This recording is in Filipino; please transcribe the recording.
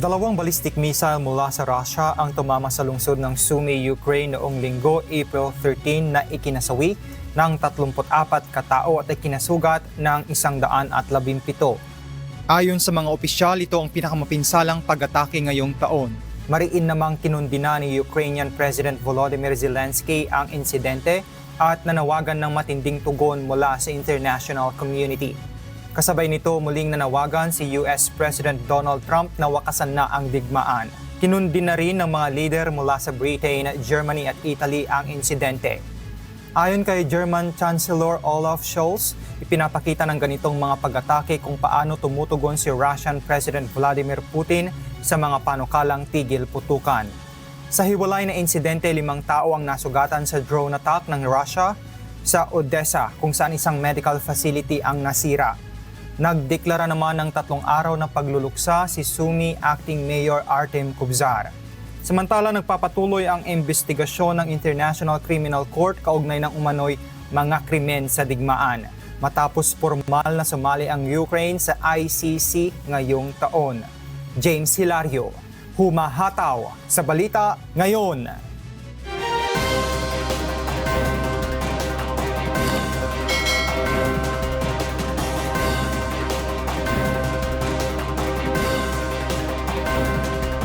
Dalawang ballistic missile mula sa Russia ang tumama sa lungsod ng Sumy, Ukraine noong linggo, April 13 na ikinasawi ng 34 katao at ikinasugat ng 117. Ayon sa mga opisyal, ito ang pinakamapinsalang pag-atake ngayong taon. Mariin namang kinundina ni Ukrainian President Volodymyr Zelensky ang insidente at nanawagan ng matinding tugon mula sa international community. Kasabay nito, muling nanawagan si US President Donald Trump na wakasan na ang digmaan. Kinundin na rin ng mga leader mula sa Britain, Germany at Italy ang insidente. Ayon kay German Chancellor Olaf Scholz, ipinapakita ng ganitong mga pag-atake kung paano tumutugon si Russian President Vladimir Putin sa mga panukalang tigil putukan. Sa hiwalay na insidente, 5 tao ang nasugatan sa drone attack ng Russia sa Odessa kung saan isang medical facility ang nasira. Nagdeklara naman ng 3 araw na pagluluksa si Sumy Acting Mayor Artem Kubzar. Samantala, nagpapatuloy ang investigasyon ng International Criminal Court kaugnay ng umano'y mga krimen sa digmaan, matapos formal na sumali ang Ukraine sa ICC ngayong taon. James Hilario, humahataw sa Balita Ngayon.